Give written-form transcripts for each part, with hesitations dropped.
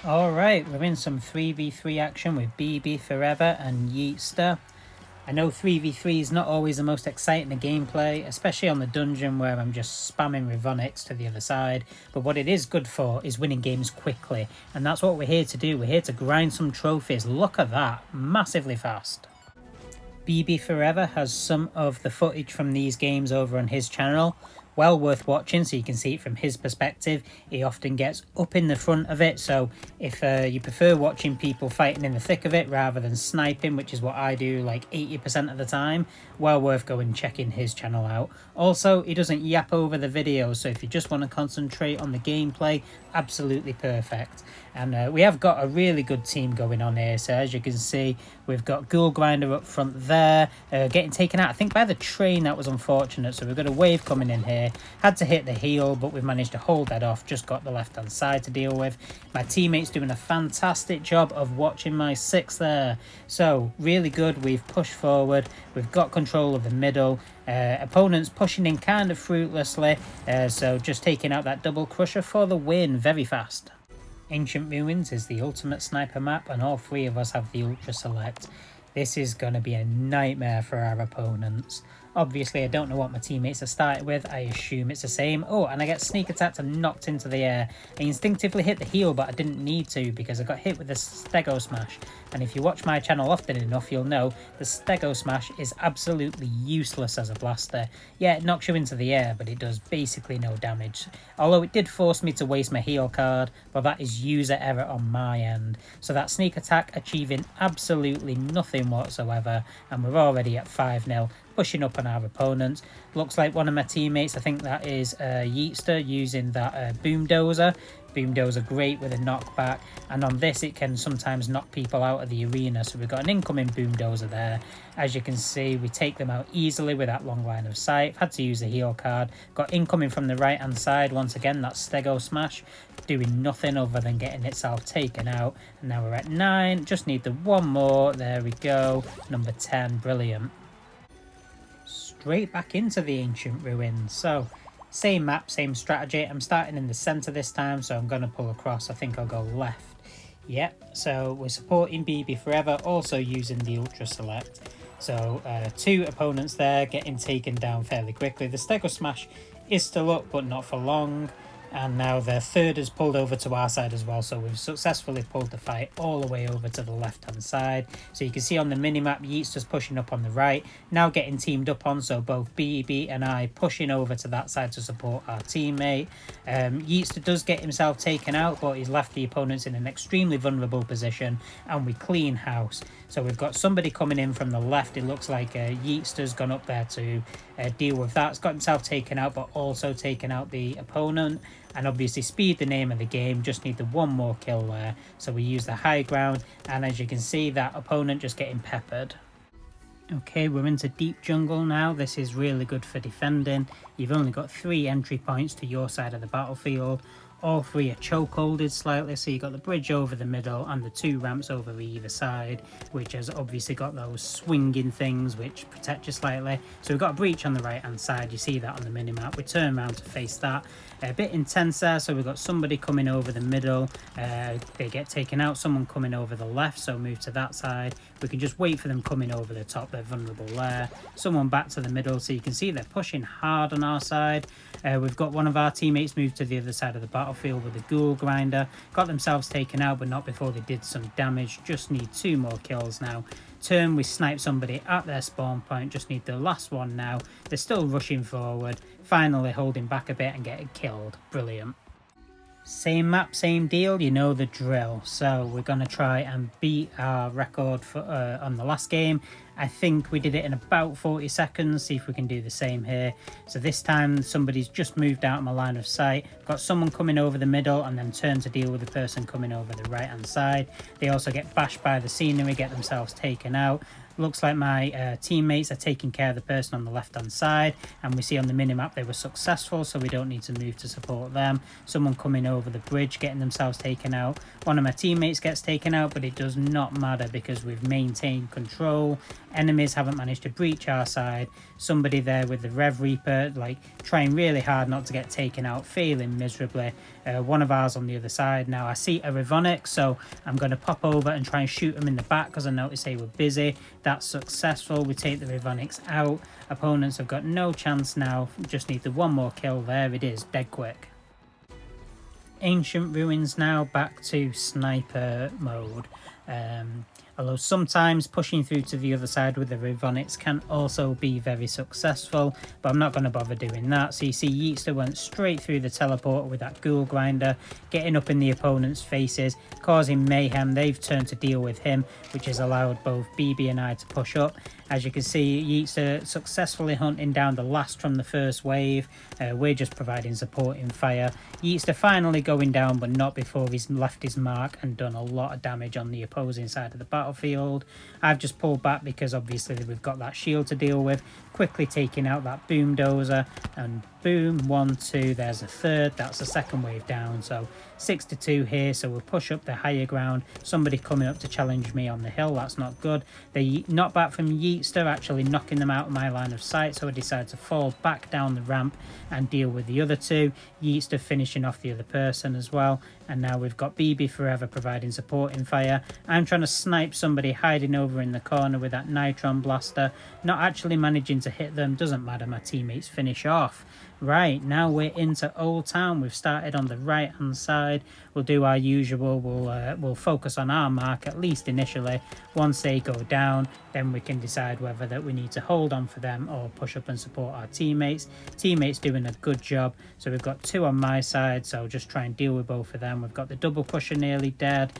Alright, we're in some 3v3 action with BB Forever and Yeetster. I know 3v3 is not always the most exciting gameplay, especially on the dungeon where I'm just spamming Revonics to the other side, but what it is good for is winning games quickly, and that's what we're here to do. We're here to grind some trophies. Look at that, massively fast. BB Forever has some of the footage from these games over on his channel. Well worth watching so you can see it from his perspective. He often gets up in the front of it, so if you prefer watching people fighting in the thick of it rather than sniping, which is what I do like 80% of the time, well worth going and checking his channel out. Also, he doesn't yap over the videos, so if you just want to concentrate on the gameplay, absolutely perfect. And we have got a really good team going on here, so as you can see, we've got Ghoul Grinder up front there, getting taken out, I think, by the train. That was unfortunate, so we've got a wave coming in here. Had to hit the heel, but we've managed to hold that off, just got the left-hand side to deal with. My teammate's doing a fantastic job of watching my 6 there, so really good. We've pushed forward, we've got control of the middle. Opponents pushing in kind of fruitlessly, so just taking out that double crusher for the win very fast. Ancient Ruins is the ultimate sniper map, and all 3 of us have the Ultra Select. This is going to be a nightmare for our opponents. Obviously, I don't know what my teammates have started with. I assume it's the same. Oh, and I get sneak attacked and knocked into the air. I instinctively hit the heel, but I didn't need to because I got hit with a Stego Smash. And if you watch my channel often enough, you'll know the Stego Smash is absolutely useless as a blaster. Yeah, it knocks you into the air, but it does basically no damage. Although it did force me to waste my heal card, but that is user error on my end. So that sneak attack achieving absolutely nothing whatsoever, and we're already at 5-0. Pushing up on our opponents. Looks like one of my teammates, I think that is Yeetster, using that Boom Dozer. Boom Dozer great with a knockback, and on this it can sometimes knock people out of the arena, so we've got an incoming Boom Dozer there. As you can see, we take them out easily with that long line of sight. Had to use the heal card. Got incoming from the right hand side once again, that Stego Smash doing nothing other than getting itself taken out. And now we're at 9, just need the one more. There we go, number 10, brilliant. Straight back into the Ancient Ruins. So same map, same strategy. I'm starting in the center this time, so I'm going to pull across. I think I'll go left. Yep, so we're supporting BB Forever, also using the Ultra Select. So 2 opponents there getting taken down fairly quickly. The Stego Smash is still up, but not for long. And now the 3rd has pulled over to our side as well, so we've successfully pulled the fight all the way over to the left hand side. So you can see on the minimap, Yeetster's pushing up on the right, now getting teamed up on, so both BB and I pushing over to that side to support our teammate. Yeetster does get himself taken out, but he's left the opponents in an extremely vulnerable position, and we clean house. So we've got somebody coming in from the left. It looks like Yeetster's gone up there to deal with that. He's got himself taken out, but also taken out the opponent. And obviously speed, the name of the game, just need the one more kill there. So we use the high ground, and as you can see, that opponent just getting peppered. Okay, we're into deep jungle now. This is really good for defending. You've only got 3 entry points to your side of the battlefield. All 3 are chokeholded slightly, so you've got the bridge over the middle and the 2 ramps over either side, which has obviously got those swinging things which protect you slightly. So we've got a breach on the right hand side, you see that on the minimap. We turn around to face that. A bit intense there, so we've got somebody coming over the middle. They get taken out, someone coming over the left, so move to that side. We can just wait for them coming over the top, they're vulnerable there. Someone back to the middle, so you can see they're pushing hard on our side. We've got one of our teammates moved to the other side of the battlefield with a Ghoul Grinder. Got themselves taken out, but not before they did some damage. Just need 2 more kills now. Turn, we snipe somebody at their spawn point. Just need the last one now. They're still rushing forward. Finally holding back a bit and getting killed. Brilliant. Same map, same deal, you know the drill. So we're going to try and beat our record for, on the last game I think we did it in about 40 seconds. See if we can do the same here. So this time somebody's just moved out of my line of sight. Got someone coming over the middle and then turn to deal with the person coming over the right hand side. They also get bashed by the scenery, get themselves taken out. Looks like my teammates are taking care of the person on the left hand side, and we see on the minimap they were successful, so we don't need to move to support them. Someone coming over the bridge getting themselves taken out. One of my teammates gets taken out, but it does not matter because we've maintained control. Enemies haven't managed to breach our side. Somebody there with the Rev Reaper, like trying really hard not to get taken out, failing miserably. One of ours on the other side. Now I see a Revonic, so I'm going to pop over and try and shoot them in the back because I noticed they were busy. That's successful. We take the Revonics out. Opponents have got no chance now. Just need the one more kill. There it is, dead quick. Ancient Ruins now, back to sniper mode. Although sometimes pushing through to the other side with the Revonics can also be very successful, but I'm not going to bother doing that. So you see Yeetster went straight through the teleporter with that ghoul grinder, getting up in the opponent's faces, causing mayhem. They've turned to deal with him, which has allowed both BB and I to push up. As you can see, Yeetster successfully hunting down the last from the first wave. We're just providing supporting fire. Yeetster finally going down, but not before he's left his mark and done a lot of damage on the opposing side of the battlefield. I've just pulled back because obviously we've got that shield to deal with. Quickly taking out that boom dozer, and boom, 1, 2, there's a third. That's the second wave down. So 6-2 here, so we'll push up the higher ground. Somebody coming up to challenge me on the hill, that's not good. The knockback from Yeetster actually knocking them out of my line of sight, so I decided to fall back down the ramp and deal with the other two. Yeetster finishing off the other person as well, and now we've got BB Forever providing supporting fire. I'm trying to snipe somebody hiding over in the corner with that Nitron blaster, not actually managing to hit them. Doesn't matter, my teammates finish off. Right, now we're into Old Town. We've started on the right hand side. We'll do our usual. We'll focus on our mark, at least initially. Once they go down, then we can decide whether that we need to hold on for them or push up and support our teammates. Teammates doing a good job. So we've got 2 on my side, so just try and deal with both of them. We've got the double pusher nearly dead,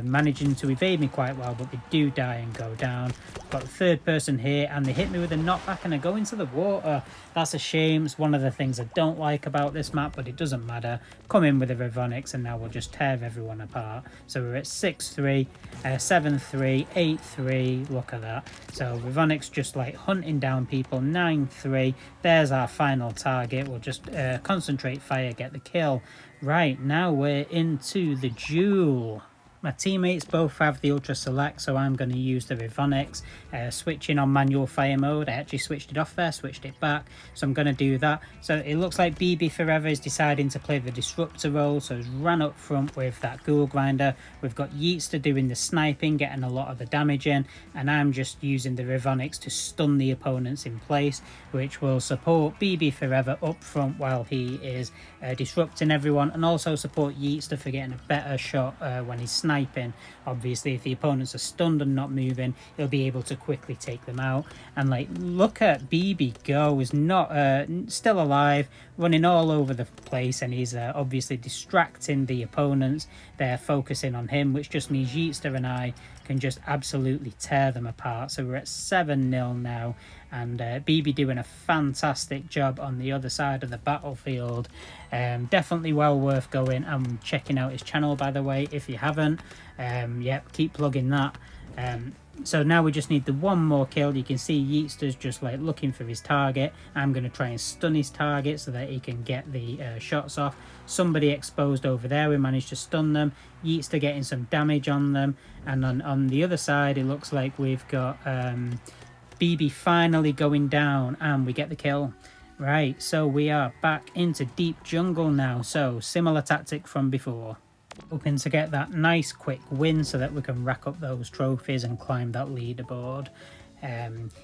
managing to evade me quite well, but they do die and go down. Got the third person here, and they hit me with a knockback and I go into the water. That's a shame. It's one of the things I don't like about this map, but it doesn't matter. Come in with the Revonics and now we'll just tear everyone apart. So we're at 6-3, 7-3, 8-3. Look at that. So Revonics just like hunting down people. 9-3. There's our final target. We'll just concentrate fire, get the kill. Right, now we're into the duel. My teammates both have the Ultra Select, so I'm going to use the Revonics. Switching on manual fire mode. I actually switched it off there, switched it back, so I'm going to do that. So it looks like BB Forever is deciding to play the Disruptor role, so he's ran up front with that Ghoul Grinder. We've got Yeetster doing the sniping, getting a lot of the damage in, and I'm just using the Revonics to stun the opponents in place, which will support BB Forever up front while he is disrupting everyone, and also support Yeetster for getting a better shot when he's sniping. Obviously, if the opponents are stunned and not moving, he'll be able to quickly take them out. And like, look at BB go, is not still alive, running all over the place, and he's obviously distracting the opponents. They're focusing on him, which just means Yeetster and I can just absolutely tear them apart. So we're at 7-0 now, and BB doing a fantastic job on the other side of the battlefield. Definitely well worth going and checking out his channel, by the way, if you haven't. Yep, keep plugging that. So now we just need the one more kill. You can see Yeetster's just like looking for his target. I'm going to try and stun his target so that he can get the shots off. Somebody exposed over there, we managed to stun them. Yeetster getting some damage on them, and on the other side it looks like we've got BB finally going down and we get the kill. Right, so we are back into deep jungle now, so similar tactic from before. Hoping to get that nice quick win so that we can rack up those trophies and climb that leaderboard.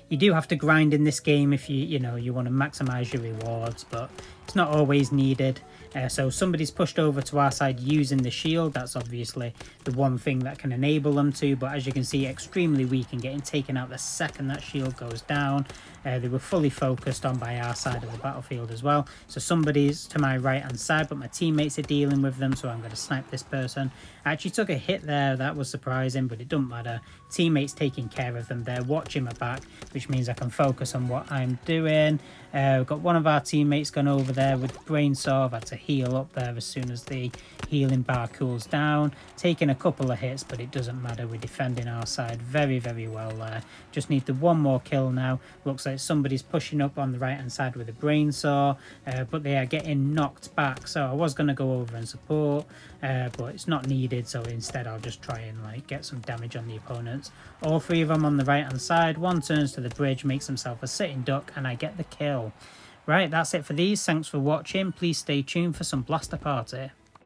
You do have to grind in this game if you want to maximize your rewards, but it's not always needed. So somebody's pushed over to our side using the shield. That's obviously the one thing that can enable them to, but as you can see, extremely weak and getting taken out the second that shield goes down. They were fully focused on by our side of the battlefield as well. So somebody's to my right hand side, but my teammates are dealing with them, so I'm going to snipe this person. I actually took a hit there. That was surprising, but it doesn't matter. Teammates taking care of them. They're watching my back, which means I can focus on what I'm doing. We've got one of our teammates gone over there with the brain saw. I've had to heal up there as soon as the healing bar cools down. Taking a couple of hits, but it doesn't matter. We're defending our side very, very well there. Just need the one more kill now. Looks like somebody's pushing up on the right hand side with a brain saw, but they are getting knocked back. So I was going to go over and support, but it's not needed. So instead I'll just try and like get some damage on the opponents. All three of them on the right hand side. One turns to the bridge, makes himself a sitting duck, and I get the kill. Right, that's it for these. Thanks for watching. Please stay tuned for some Blaster Party.